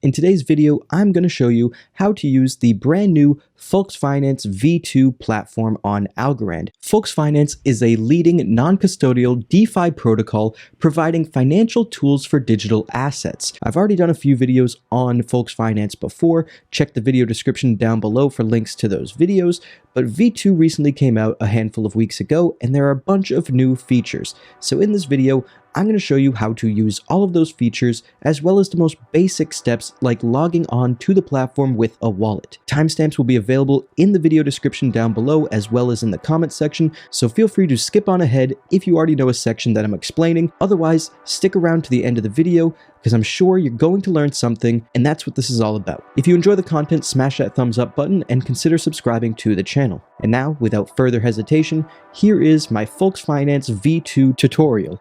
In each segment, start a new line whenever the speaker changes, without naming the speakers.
In today's video, I'm going to show you how to use the brand new Volksfinance V2 platform on Algorand. Volksfinance is a leading non-custodial DeFi protocol providing financial tools for digital assets. I've already done a few videos on Volksfinance before. Check the video description down below for links to those videos. But V2 recently came out a handful of weeks ago, and there are a bunch of new features. So in this video, I'm going to show you how to use all of those features, as well as the most basic steps like logging on to the platform with a wallet. Timestamps will be available in the video description down below, as well as in the comment section, so feel free to skip on ahead if you already know a section that I'm explaining. Otherwise, stick around to the end of the video, because I'm sure you're going to learn something, and that's what this is all about. If you enjoy the content, smash that thumbs up button and consider subscribing to the channel. And now, without further hesitation, here is my Volksfinance V2 tutorial.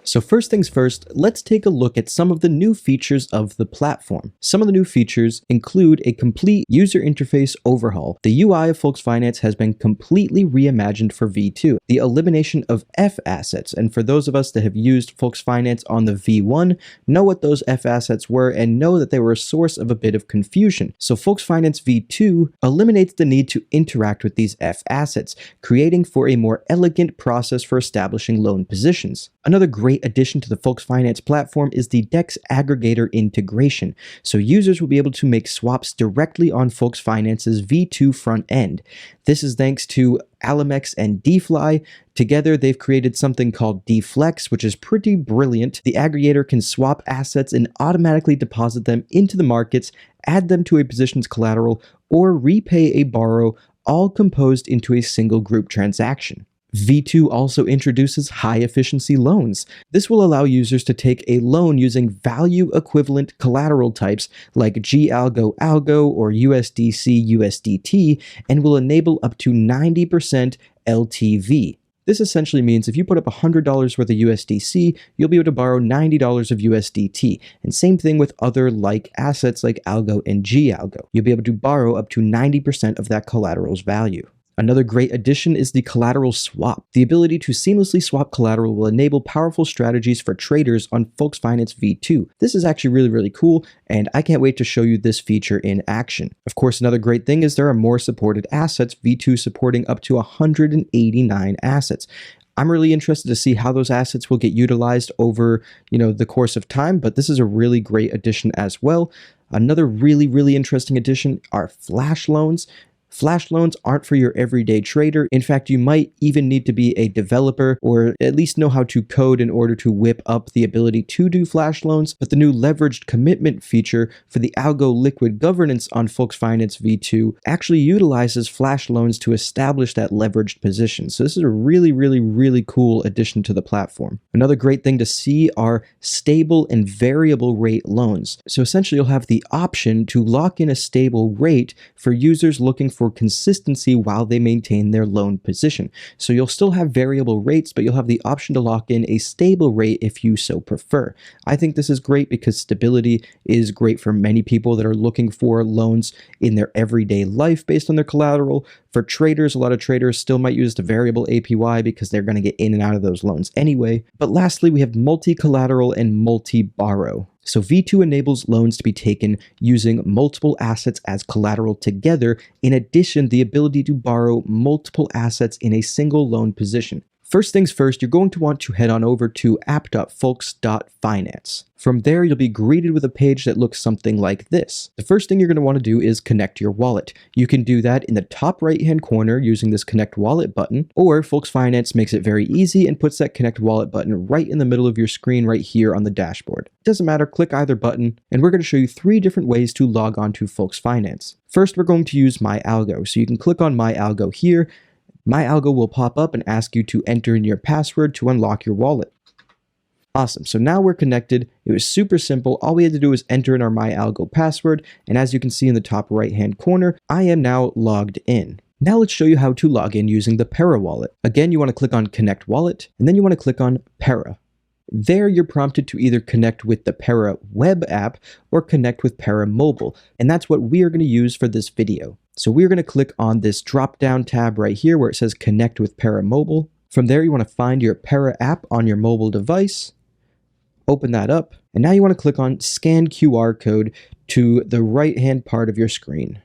So first things first, let's take a look at some of the new features of the platform. Some of the new features include a complete user interface overhaul. The UI of Volksfinance has been completely reimagined for V2. The elimination of F assets, and for those of us that have used Volksfinance on the V1, know what those F assets were and know that they were a source of a bit of confusion. So Volksfinance V2 eliminates the need to interact with these F assets, creating for a more elegant process for establishing loan positions. Another great addition to the Volksfinance platform is the DEX aggregator integration, so users will be able to make swaps directly on Volksfinance's V2 front end. This is thanks to Alamex and DFly. Together, they've created something called DFlex, which is pretty brilliant. The aggregator can swap assets and automatically deposit them into the markets, add them to a position's collateral, or repay a borrow, all composed into a single group transaction. V2 also introduces high-efficiency loans. This will allow users to take a loan using value-equivalent collateral types like Algo or USDC USDT, and will enable up to 90% LTV. This essentially means if you put up $100 worth of USDC, you'll be able to borrow $90 of USDT. And same thing with other like assets like Algo and Algo. You'll be able to borrow up to 90% of that collateral's value. Another great addition is the collateral swap. The ability to seamlessly swap collateral will enable powerful strategies for traders on Volksfinance V2. This is actually really cool, and I can't wait to show you this feature in action. Of course, another great thing is there are more supported assets, V2 supporting up to 189 assets. I'm really interested to see how those assets will get utilized over, the course of time, but this is a really great addition as well. Another really interesting addition are flash loans. Flash loans aren't for your everyday trader. In fact, you might even need to be a developer or at least know how to code in order to whip up the ability to do flash loans. But the new leveraged commitment feature for the Algo liquid governance on Volksfinance V2 actually utilizes flash loans to establish that leveraged position. So this is a really cool addition to the platform. Another great thing to see are stable and variable rate loans. So essentially you'll have the option to lock in a stable rate for users looking for consistency while they maintain their loan position. So you'll still have variable rates, but you'll have the option to lock in a stable rate if you so prefer. I think this is great because stability is great for many people that are looking for loans in their everyday life based on their collateral. For traders, a lot of traders still might use the variable APY because they're going to get in and out of those loans anyway. But lastly, we have multi-collateral and multi-borrow. So V2 enables loans to be taken using multiple assets as collateral together. In addition, the ability to borrow multiple assets in a single loan position. First things first, you're going to want to head on over to app.volks.finance. From there, you'll be greeted with a page that looks something like this. The first thing you're going to want to do is connect your wallet. You can do that in the top right-hand corner using this Connect Wallet button, or Volksfinance makes it very easy and puts that Connect Wallet button right in the middle of your screen right here on the dashboard. It doesn't matter, click either button, and we're going to show you 3 different ways to log on to Volksfinance. First, we're going to use MyAlgo. So you can click on MyAlgo here. MyAlgo will pop up and ask you to enter in your password to unlock your wallet. Awesome, so now we're connected. It was super simple. All we had to do was enter in our MyAlgo password, and as you can see in the top right-hand corner, I am now logged in. Now let's show you how to log in using the Pera wallet. Again, you want to click on Connect Wallet, and then you want to click on Pera. There, you're prompted to either connect with the Pera web app or connect with Pera mobile, and that's what we are going to use for this video. So we're going to click on this drop-down tab right here where it says Connect with Pera mobile. From there, you want to find your Pera app on your mobile device. Open that up, and now you want to click on Scan QR Code to the right-hand part of your screen.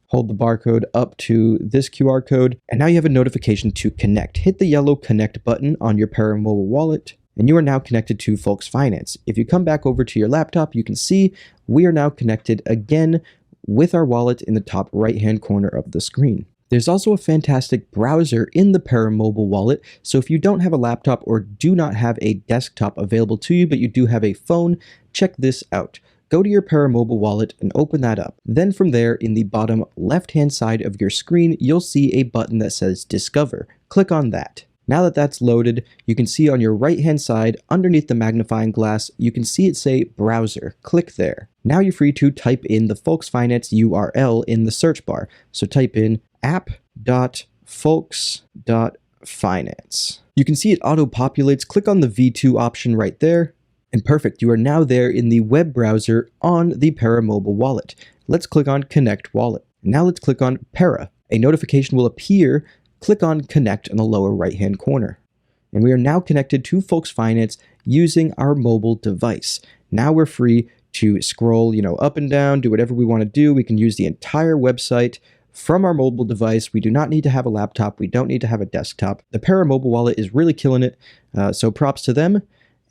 Hold the barcode up to this QR code, and now you have a notification to connect. Hit the yellow connect button on your Pera mobile wallet, and you are now connected to Folks Finance. If you come back over to your laptop, you can see we are now connected again with our wallet in the top right-hand corner of the screen. There's also a fantastic browser in the Pera mobile wallet, so if you don't have a laptop or do not have a desktop available to you, but you do have a phone, check this out. Go to your Pera mobile wallet and open that up. Then from there, in the bottom left-hand side of your screen, you'll see a button that says Discover. Click on that. Now that that's loaded, you can see on your right-hand side, underneath the magnifying glass, you can see it say Browser. Click there. Now you're free to type in the Folks Finance URL in the search bar. So type in app.folks.finance. You can see it auto-populates. Click on the V2 option right there. And perfect, you are now there in the web browser on the Pera mobile wallet. Let's click on Connect Wallet. Now let's click on Pera. A notification will appear. Click on Connect in the lower right-hand corner. And we are now connected to Folks Finance using our mobile device. Now we're free to scroll, up and down, do whatever we want to do. We can use the entire website from our mobile device. We do not need to have a laptop. We don't need to have a desktop. The Pera mobile wallet is really killing it, so props to them.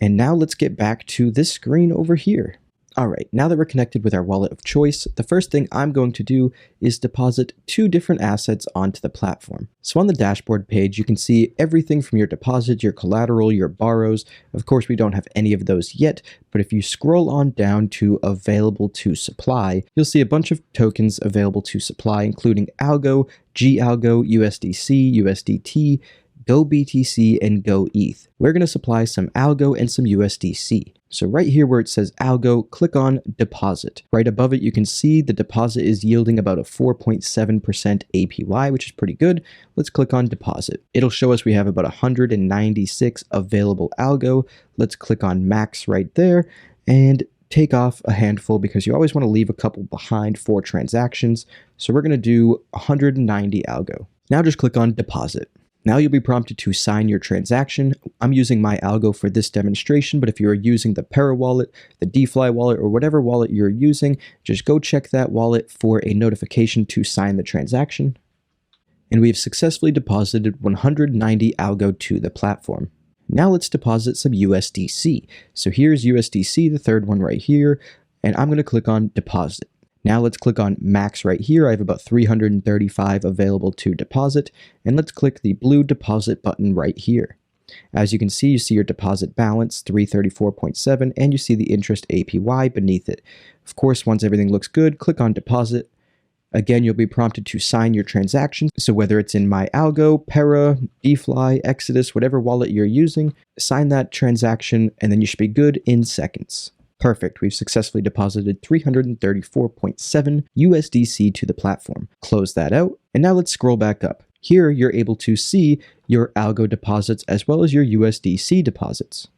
And now let's get back to this screen over here. All right, now that we're connected with our wallet of choice, the first thing I'm going to do is deposit 2 different assets onto the platform. So on the dashboard page, you can see everything from your deposit, your collateral, your borrows. Of course, we don't have any of those yet, but if you scroll on down to available to supply, you'll see a bunch of tokens available to supply, including Algo, GAlgo, USDC, USDT, GoBTC, and GoETH. We're going to supply some Algo and some USDC. So right here where it says Algo, click on Deposit. Right above it, you can see the deposit is yielding about a 4.7% APY, which is pretty good. Let's click on Deposit. It'll show us we have about 196 available Algo. Let's click on Max right there and take off a handful because you always want to leave a couple behind for transactions. So we're going to do 190 Algo. Now just click on Deposit. Now you'll be prompted to sign your transaction. I'm using MyAlgo for this demonstration, but if you're using the Pera wallet, the DeFi wallet, or whatever wallet you're using, just go check that wallet for a notification to sign the transaction. And we've successfully deposited 190 Algo to the platform. Now let's deposit some USDC. So here's USDC, the third one right here, and I'm going to click on Deposit. Now let's click on Max right here. I have about 335 available to deposit, and let's click the blue deposit button right here. As you can see, you see your deposit balance, 334.7, and you see the interest APY beneath it. Of course, once everything looks good, click on Deposit. Again, you'll be prompted to sign your transaction. So whether it's in MyAlgo, Pera, DeFi, Exodus, whatever wallet you're using, sign that transaction, and then you should be good in seconds. Perfect, we've successfully deposited 334.7 USDC to the platform. Close that out, and now let's scroll back up. Here, you're able to see your Algo deposits as well as your USDC deposits.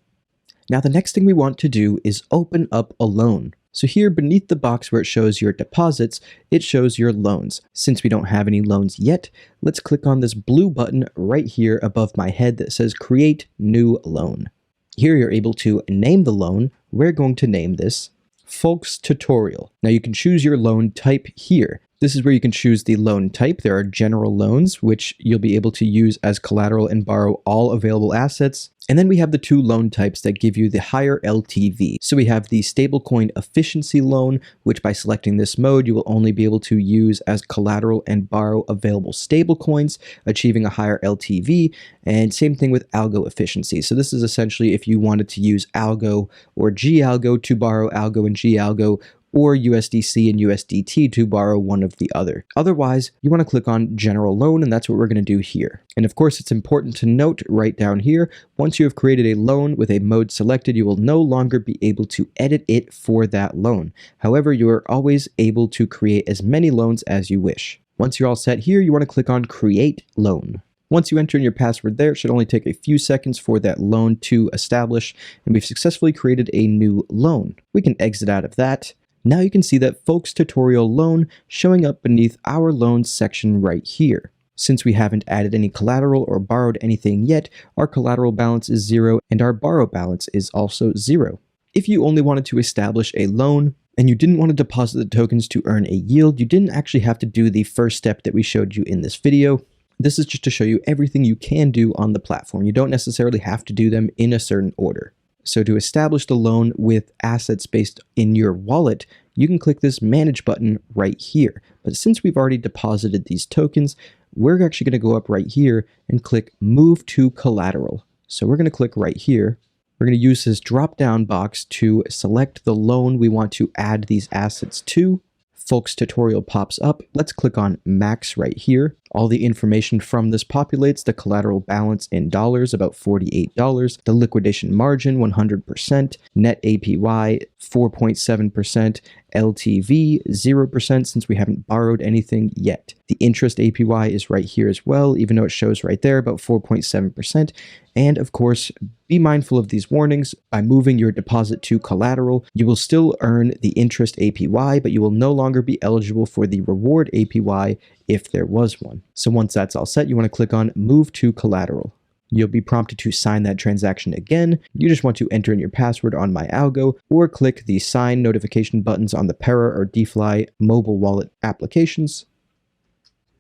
Now, the next thing we want to do is open up a loan. So here, beneath the box where it shows your deposits, it shows your loans. Since we don't have any loans yet, let's click on this blue button right here above my head that says Create New Loan. Here you're able to name the loan. We're going to name this Folks Tutorial. Now you can choose your loan type here. This is where you can choose the loan type. There are general loans, which you'll be able to use as collateral and borrow all available assets. And then we have the 2 loan types that give you the higher LTV. So we have the stablecoin efficiency loan, which by selecting this mode, you will only be able to use as collateral and borrow available stablecoins, achieving a higher LTV. And same thing with Algo efficiency. So this is essentially if you wanted to use Algo or GAlgo to borrow Algo and GAlgo, or USDC and USDT to borrow one of the other. Otherwise, you want to click on General Loan, and that's what we're going to do here. And of course, it's important to note right down here, once you have created a loan with a mode selected, you will no longer be able to edit it for that loan. However, you are always able to create as many loans as you wish. Once you're all set here, you want to click on Create Loan. Once you enter in your password there, it should only take a few seconds for that loan to establish, and we've successfully created a new loan. We can exit out of that. Now you can see that Folks Tutorial Loan showing up beneath our loans section right here. Since we haven't added any collateral or borrowed anything yet, our collateral balance is 0 and our borrow balance is also 0. If you only wanted to establish a loan and you didn't want to deposit the tokens to earn a yield, you didn't actually have to do the first step that we showed you in this video. This is just to show you everything you can do on the platform. You don't necessarily have to do them in a certain order. So to establish the loan with assets based in your wallet, you can click this manage button right here. But since we've already deposited these tokens, we're actually going to go up right here and click move to collateral. So we're going to click right here. We're going to use this drop down box to select the loan we want to add these assets to. Folks tutorial pops up. Let's click on max right here. All the information from this populates: the collateral balance in dollars, about $48, the liquidation margin, 100%, net APY, 4.7%, LTV, 0% since we haven't borrowed anything yet. The interest APY is right here as well, even though it shows right there, about 4.7%. And of course, be mindful of these warnings. By moving your deposit to collateral, you will still earn the interest APY, but you will no longer be eligible for the reward APY if there was one. So once that's all set, you want to click on move to collateral. You'll be prompted to sign that transaction again. You just want to enter in your password on MyAlgo or click the sign notification buttons on the Pera or Defi mobile wallet applications.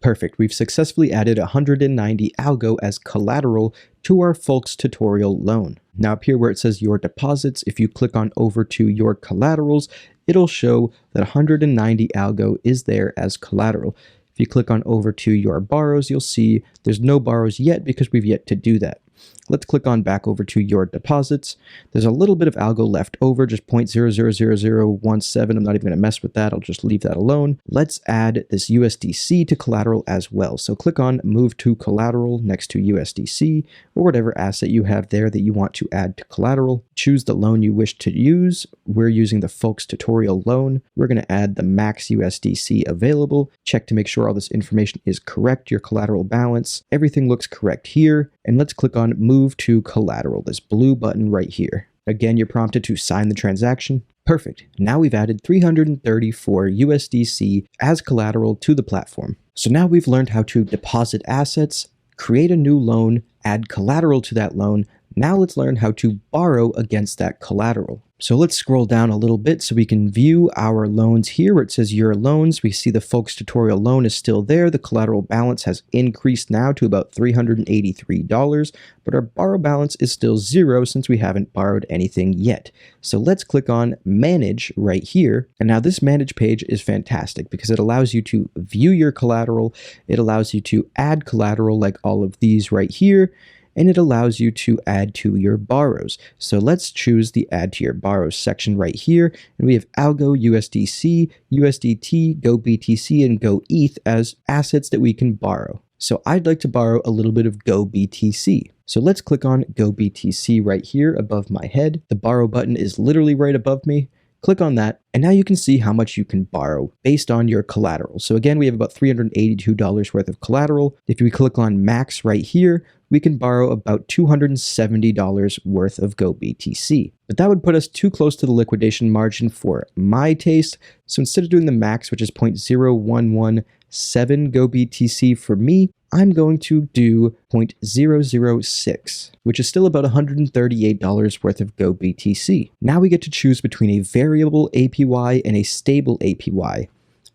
Perfect. We've successfully added 190 Algo as collateral to our Folks tutorial loan. Now up here where it says your deposits, if you click on over to your collaterals, it'll show that 190 Algo is there as collateral. If you click on over to your borrows, you'll see there's no borrows yet because we've yet to do that. Let's click on back over to your deposits. There's a little bit of Algo left over, just 0.000017. I'm not even going to mess with that. I'll just leave that alone. Let's add this USDC to collateral as well. So click on move to collateral next to USDC or whatever asset you have there that you want to add to collateral. Choose the loan you wish to use. We're using the Folks tutorial loan. We're going to add the max USDC available. Check to make sure all this information is correct, your collateral balance. Everything looks correct here. And let's click on move to collateral, this blue button right here. Again, you're prompted to sign the transaction. Perfect. Now we've added 334 USDC as collateral to the platform. So now we've learned how to deposit assets, create a new loan, add collateral to that loan. Now let's learn how to borrow against that collateral. So let's scroll down a little bit so we can view our loans here where it says your loans. We see the Folks tutorial loan is still there. The collateral balance has increased now to about $383, but our borrow balance is still 0 since we haven't borrowed anything yet. So let's click on manage right here. And now this manage page is fantastic because it allows you to view your collateral. It allows you to add collateral like all of these right here. And it allows you to add to your borrows. So let's choose the add to your borrows section right here. And we have Algo, USDC, USDT, Go BTC, and Go ETH as assets that we can borrow. So I'd like to borrow a little bit of Go BTC. So let's click on Go BTC right here above my head. The borrow button is literally right above me. Click on that, and now you can see how much you can borrow based on your collateral. So again, we have about $382 worth of collateral. If we click on max right here, we can borrow about $270 worth of Go BTC. But that would put us too close to the liquidation margin for my taste. So instead of doing the max, which is 0.0117 Go BTC for me, I'm going to do 0.006, which is still about $138 worth of Go BTC. Now we get to choose between a variable APY and a stable APY.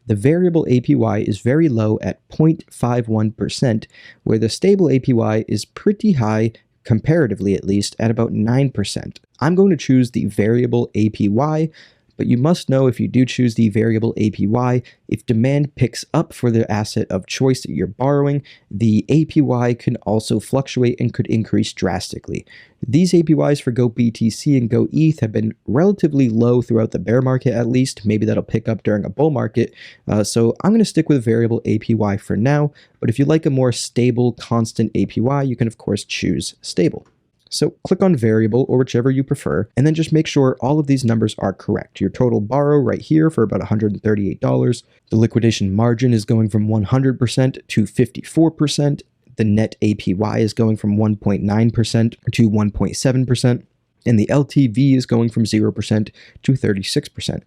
The variable APY is very low at 0.51%, where the stable APY is pretty high, comparatively at least, at about 9%. I'm going to choose the variable APY, but you must know if you do choose the variable APY, if demand picks up for the asset of choice that you're borrowing, the APY can also fluctuate and could increase drastically. These APYs for Go BTC and Go ETH have been relatively low throughout the bear market at least. Maybe that'll pick up during a bull market. So I'm going to stick with variable APY for now, but if you like a more stable, constant APY, you can of course choose stable. So click on variable or whichever you prefer, and then just make sure all of these numbers are correct. Your total borrow right here for about $138. The liquidation margin is going from 100% to 54%. The net APY is going from 1.9% to 1.7%. And the LTV is going from 0% to 36%.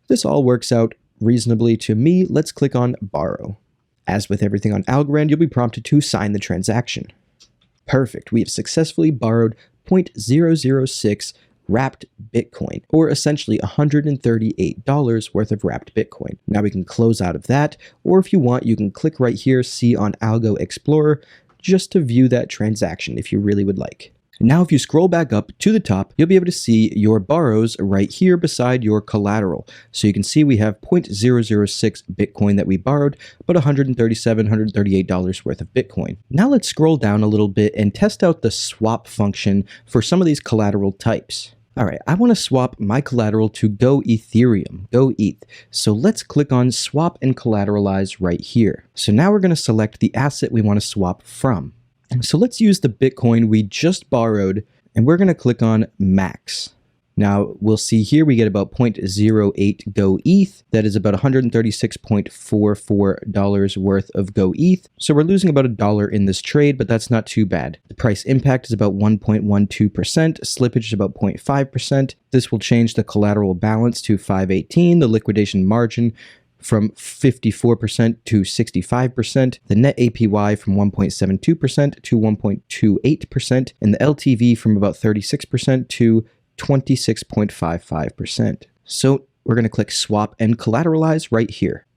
This all works out reasonably to me. Let's click on borrow. As with everything on Algorand, you'll be prompted to sign the transaction. Perfect. We have successfully borrowed 0.006 wrapped Bitcoin, or essentially $138 worth of wrapped Bitcoin. Now we can close out of that, or if you want, you can click right here, see on Algo Explorer, just to view that transaction if you really would like. Now, if you scroll back up to the top, you'll be able to see your borrows right here beside your collateral. So you can see we have 0.006 Bitcoin that we borrowed, but $138 worth of Bitcoin. Now let's scroll down a little bit and test out the swap function for some of these collateral types. All right, I want to swap my collateral to Go Ethereum, Go ETH. So let's click on Swap and Collateralize right here. So now we're going to select the asset we want to swap from. So let's use the Bitcoin we just borrowed, and we're going to click on Max. Now we'll see here we get about 0.08 Go ETH. That is about $136.44 worth of Go ETH. So we're losing about $1 in this trade, but that's not too bad. The price impact is about 1.12%. Slippage is about 0.5%. This will change the collateral balance to 518, the liquidation margin from 54% to 65%, the net APY from 1.72% to 1.28%, and the LTV from about 36% to 26.55%. So we're going to click Swap and Collateralize right here.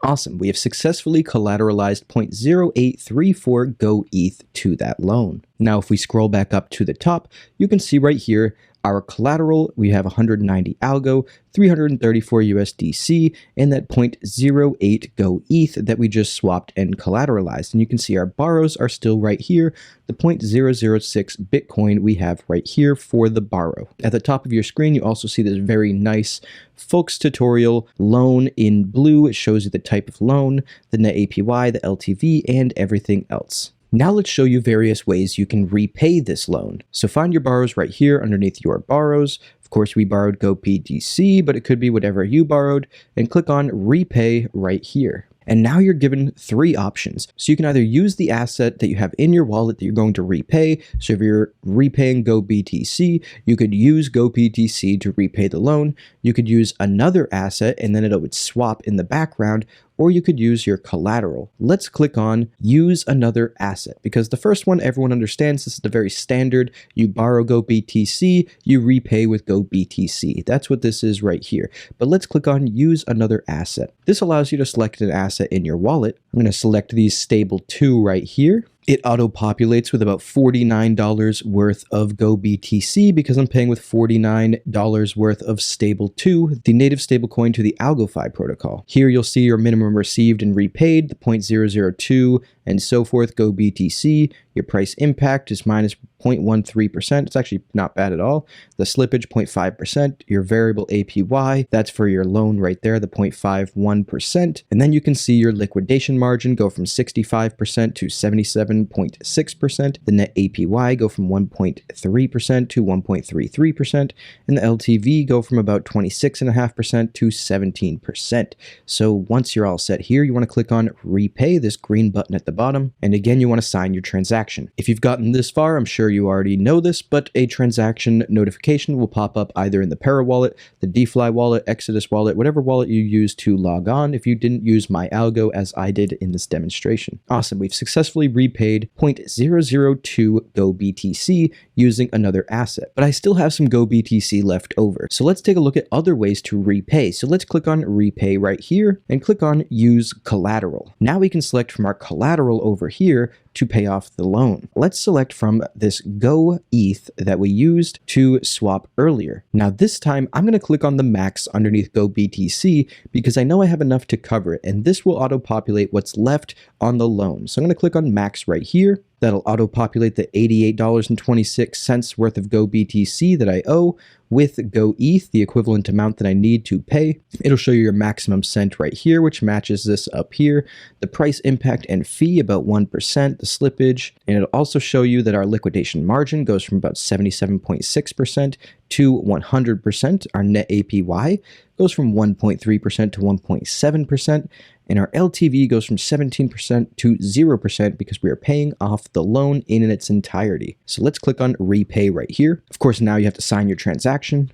Awesome, we have successfully collateralized 0.0834 Go ETH to that loan. Now if we scroll back up to the top, you can see right here our collateral, we have 190 Algo, 334 USDC, and that 0.08 Go ETH that we just swapped and collateralized. And you can see our borrows are still right here, the 0.006 Bitcoin we have right here for the borrow. At the top of your screen, you also see this very nice folks tutorial loan in blue. It shows you the type of loan, the net APY, the LTV, and everything else. Now let's show you various ways you can repay this loan. So find your borrows right here underneath your borrows. Of course, we borrowed GoBTC, but it could be whatever you borrowed, and click on Repay right here. And now you're given three options. So you can either use the asset that you have in your wallet that you're going to repay. So if you're repaying GoBTC, you could use GoBTC to repay the loan. You could use another asset and then it would swap in the background, or you could use your collateral. Let's click on Use Another Asset, because the first one everyone understands. This is the very standard. You borrow GoBTC, you repay with GoBTC. That's what this is right here. But let's click on Use Another Asset. This allows you to select an asset in your wallet. I'm going to select these stable 2 right here. It auto-populates with about $49 worth of GoBTC because I'm paying with $49 worth of stable 2, the native stablecoin to the AlgoFi protocol. Here you'll see your minimum received and repaid, the 0.002 and so forth, GoBTC. Your price impact is minus 0.13%. It's actually not bad at all. The slippage, 0.5%. Your variable APY, that's for your loan right there, the 0.51%. And then you can see your liquidation margin go from 65% to 77.6%. The net APY go from 1.3% to 1.33%. And the LTV go from about 26.5% to 17%. So once you're all set here, you want to click on Repay, this green button at the bottom. And again, you want to sign your transaction. If you've gotten this far, I'm sure you already know this, but a transaction notification will pop up either in the Pera wallet, the DeFi wallet, Exodus wallet, whatever wallet you use to log on if you didn't use MyAlgo as I did in this demonstration. Awesome, we've successfully repaid 0.002 GoBTC using another asset, but I still have some GoBTC left over. So let's take a look at other ways to repay. So let's click on Repay right here and click on Use Collateral. Now we can select from our collateral over here to pay off the loan. Let's select from this Go ETH that we used to swap earlier. Now this time I'm going to click on the max underneath GoBTC because I know I have enough to cover it, and this will auto-populate what's left on the loan. So I'm going to click on max right here. That'll auto-populate the $88.26 worth of GoBTC that I owe with Go ETH, the equivalent amount that I need to pay. It'll show you your maximum sent right here, which matches this up here. The price impact and fee about 1%, the slippage, and it'll also show you that our liquidation margin goes from about 77.6% to 100%. Our net APY goes from 1.3% to 1.7%. And our LTV goes from 17% to 0% because we are paying off the loan in its entirety. So let's click on Repay right here. Of course, now you have to sign your transaction.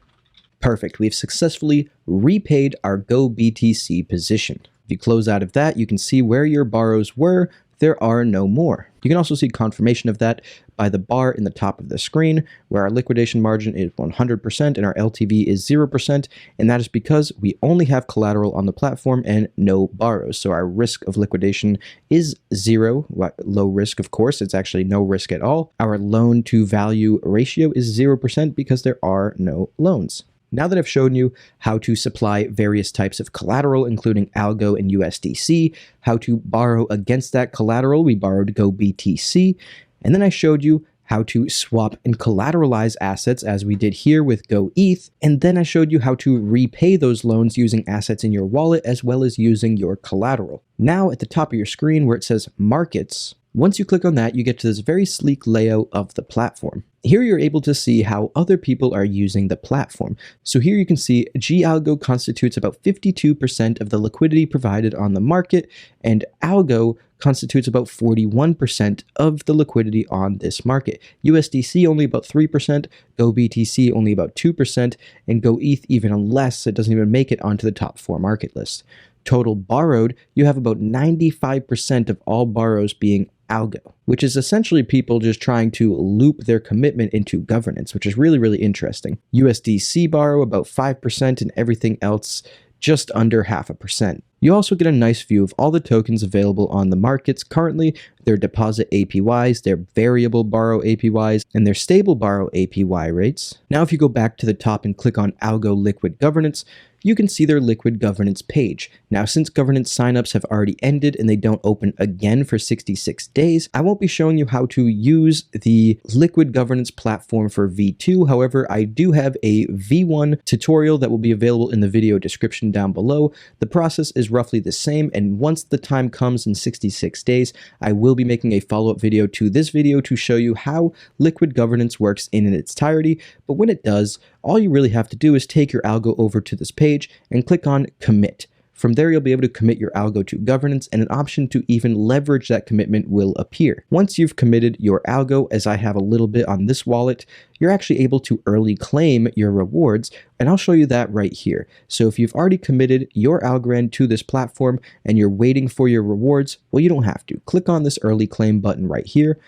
Perfect. We've successfully repaid our GoBTC position. If you close out of that, you can see where your borrows were. There are no more. You can also see confirmation of that by the bar in the top of the screen, where our liquidation margin is 100% and our LTV is 0%, and that is because we only have collateral on the platform and no borrows. So our risk of liquidation is 0, low risk of course, it's actually no risk at all. Our loan to value ratio is 0% because there are no loans. Now that I've shown you how to supply various types of collateral, including Algo and USDC, how to borrow against that collateral, we borrowed GoBTC, and then I showed you how to swap and collateralize assets as we did here with GoETH, and then I showed you how to repay those loans using assets in your wallet as well as using your collateral. Now at the top of your screen where it says Markets, once you click on that, you get to this very sleek layout of the platform. Here you're able to see how other people are using the platform. So here you can see Algo constitutes about 52% of the liquidity provided on the market, and Algo constitutes about 41% of the liquidity on this market. USDC only about 3%, GoBTC only about 2%, and GoETH even less. It doesn't even make it onto the top 4 market list. Total borrowed, you have about 95% of all borrows being Algo, which is essentially people just trying to loop their commitment into governance, which is really, really interesting. USDC borrow about 5% and everything else just under 0.5%. You also get a nice view of all the tokens available on the markets currently, their deposit APYs, their variable borrow APYs, and their stable borrow APY rates. Now if you go back to the top and click on Algo Liquid Governance, you can see their liquid governance page. Now, since governance signups have already ended and they don't open again for 66 days, I won't be showing you how to use the liquid governance platform for V2. However, I do have a V1 tutorial that will be available in the video description down below. The process is roughly the same, and once the time comes in 66 days, I will be making a follow-up video to this video to show you how liquid governance works in its entirety. But when it does, all you really have to do is take your algo over to this page and click on commit. From there, you'll be able to commit your algo to governance, and an option to even leverage that commitment will appear. Once you've committed your algo, as I have a little bit on this wallet, you're actually able to early claim your rewards, and I'll show you that right here. So if you've already committed your Algorand to this platform and you're waiting for your rewards, well, you don't have to. Click on this early claim button right here.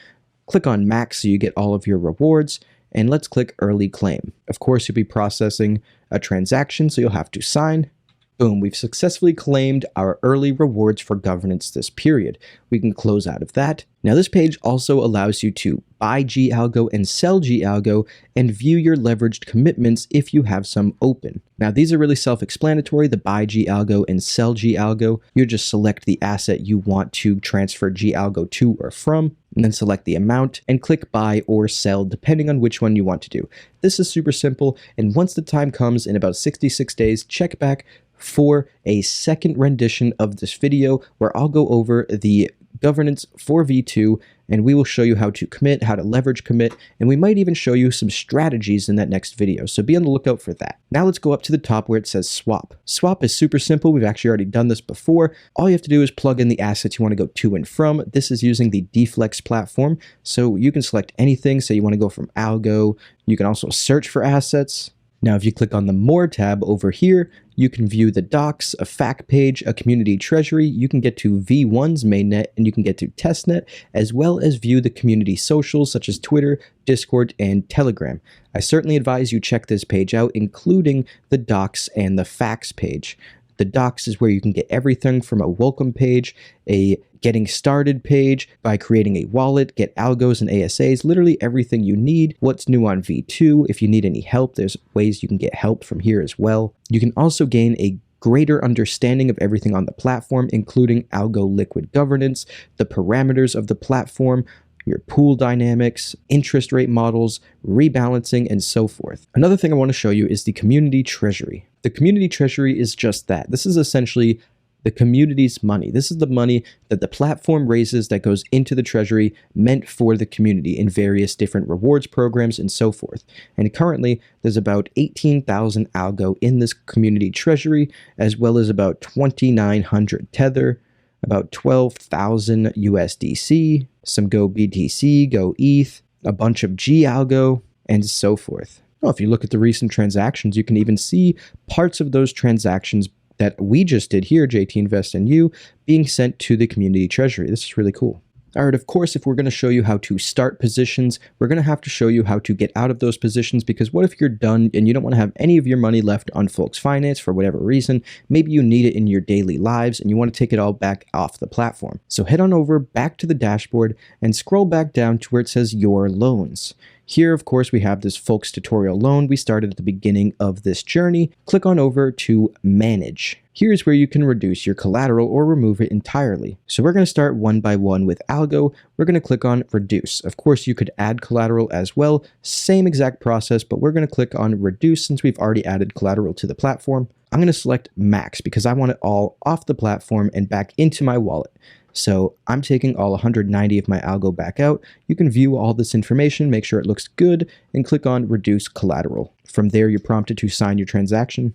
Click on max so you get all of your rewards, and let's click early claim. Of course, you'll be processing a transaction, so you'll have to sign. Boom, we've successfully claimed our early rewards for governance this period. We can close out of that. Now this page also allows you to buy Algo and sell Algo and view your leveraged commitments if you have some open. Now these are really self-explanatory, the buy Algo and sell Algo. You just select the asset you want to transfer Algo to or from, and then select the amount and click buy or sell depending on which one you want to do. This is super simple, and once the time comes in about 66 days, check back for a second rendition of this video where I'll go over the governance for V2, and we will show you how to commit, how to leverage commit, and we might even show you some strategies in that next video, so be on the lookout for that. Now let's go up to the top where it says swap. Swap is super simple. We've actually already done this before. All you have to do is plug in the assets you want to go to and from. This is using the Deflex platform, so you can select anything. Say you want to go from Algo. You can also search for assets. Now, if you click on the More tab over here, you can view the docs, a fact page, a community treasury. You can get to V1's mainnet, and you can get to testnet, as well as view the community socials such as Twitter, Discord, and Telegram. I certainly advise you check this page out, including the docs and the facts page. The docs is where you can get everything from a welcome page, a getting started page, by creating a wallet, get algos and ASAs, literally everything you need. What's new on V2? If you need any help, there's ways you can get help from here as well. You can also gain a greater understanding of everything on the platform, including Algo liquid governance, the parameters of the platform, your pool dynamics, interest rate models, rebalancing, and so forth. Another thing I want to show you is the community treasury. The community treasury is just that. This is essentially the community's money. This is the money that the platform raises that goes into the treasury meant for the community in various different rewards programs and so forth. And currently, there's about 18,000 Algo in this community treasury, as well as about 2,900 Tether, about 12,000 USDC, some GoBTC, GoETH, a bunch of Algo, and so forth. Well, if you look at the recent transactions, you can even see parts of those transactions that we just did here, JT Invest and You, being sent to the community treasury. This is really cool. All right, of course, if we're going to show you how to start positions, we're going to have to show you how to get out of those positions, because what if you're done and you don't want to have any of your money left on Folks Finance for whatever reason? Maybe you need it in your daily lives and you want to take it all back off the platform. So head on over back to the dashboard and scroll back down to where it says Your Loans. Here, of course, we have this Folks tutorial loan we started at the beginning of this journey. Click on over to Manage. Here's where you can reduce your collateral or remove it entirely. So we're going to start one by one with Algo. We're going to click on Reduce. Of course, you could add collateral as well. Same exact process, but we're going to click on Reduce since we've already added collateral to the platform. I'm going to select Max because I want it all off the platform and back into my wallet. So I'm taking all 190 of my Algo back out. You can view all this information, make sure it looks good, and click on Reduce Collateral. From there, you're prompted to sign your transaction.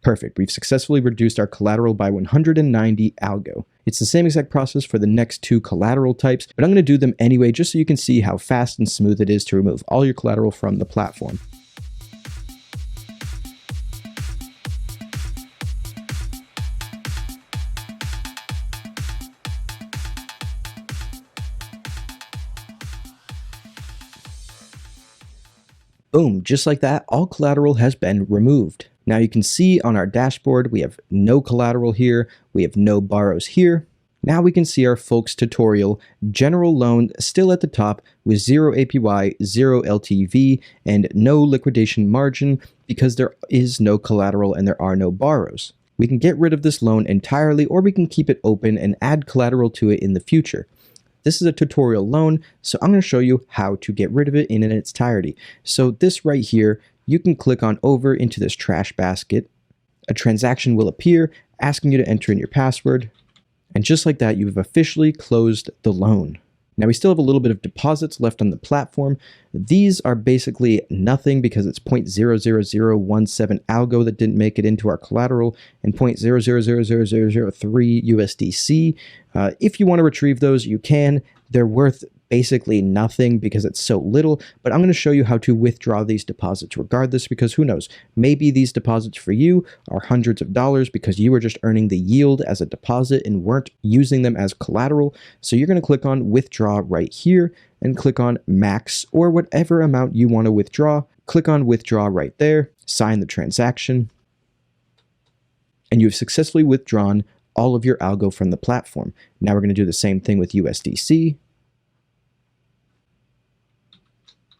Perfect. We've successfully reduced our collateral by 190 Algo. It's the same exact process for the next two collateral types, but I'm going to do them anyway just so you can see how fast and smooth it is to remove all your collateral from the platform. Boom, just like that, all collateral has been removed. Now you can see on our dashboard, we have no collateral here, we have no borrows here. Now we can see our Folks tutorial general loan still at the top with 0 APY, 0 LTV, and no liquidation margin because there is no collateral and there are no borrows. We can get rid of this loan entirely, or we can keep it open and add collateral to it in the future. This is a tutorial loan, so I'm going to show you how to get rid of it in its entirety. So this right here, you can click on over into this trash basket. A transaction will appear asking you to enter in your password. And just like that, you've officially closed the loan. Now we still have a little bit of deposits left on the platform. These are basically nothing because it's 0.000017 Algo that didn't make it into our collateral and 0.000003 USDC. If you want to retrieve those, you can. They're worth basically nothing because it's so little, but I'm going to show you how to withdraw these deposits regardless, because who knows, maybe these deposits for you are hundreds of dollars because you were just earning the yield as a deposit and weren't using them as collateral. So you're going to click on withdraw right here and click on max or whatever amount you want to withdraw. Click on withdraw right there, sign the transaction, and you've successfully withdrawn all of your Algo from the platform. Now we're going to do the same thing with USDC.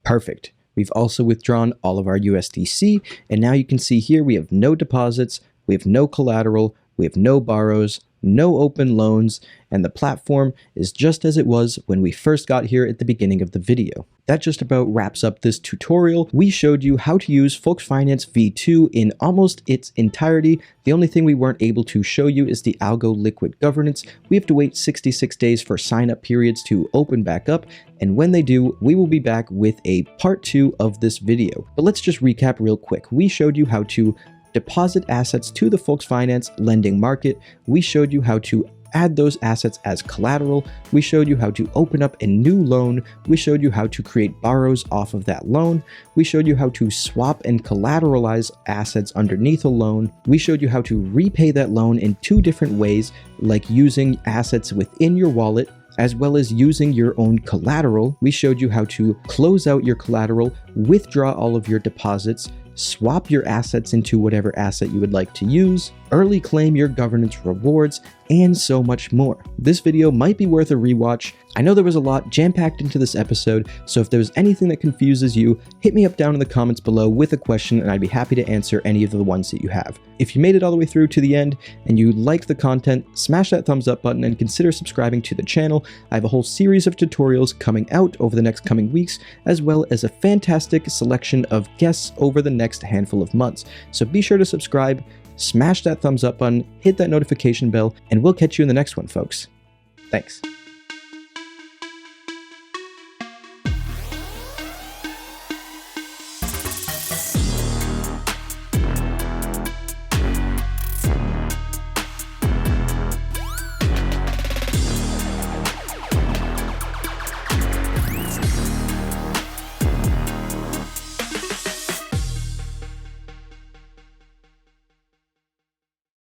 Perfect. We've also withdrawn all of our USDC, and now you can see here we have no deposits, we have no collateral, we have no borrows, no open loans, and the platform is just as it was when we first got here at the beginning of the video. That just about wraps up this tutorial. We showed you how to use Folks Finance V2 in almost its entirety. The only thing we weren't able to show you is the Algo liquid governance. We have to wait 66 days for sign-up periods to open back up, and when they do, we will be back with a part 2 of this video. But let's just recap real quick. We showed you how to deposit assets to the Folks Finance lending market. We showed you how to add those assets as collateral. We showed you how to open up a new loan. We showed you how to create borrows off of that loan. We showed you how to swap and collateralize assets underneath a loan. We showed you how to repay that loan in 2 different ways, like using assets within your wallet as well as using your own collateral. We showed you how to close out your collateral, withdraw all of your deposits, swap your assets into whatever asset you would like to use, early claim your governance rewards, and so much more. This video might be worth a rewatch. I know there was a lot jam-packed into this episode, so if there's anything that confuses you, hit me up down in the comments below with a question and I'd be happy to answer any of the ones that you have. If you made it all the way through to the end and you liked the content, smash that thumbs up button and consider subscribing to the channel. I have a whole series of tutorials coming out over the next coming weeks, as well as a fantastic selection of guests over the next handful of months. So be sure to subscribe, smash that thumbs up button, hit that notification bell, and we'll catch you in the next one, folks. Thanks.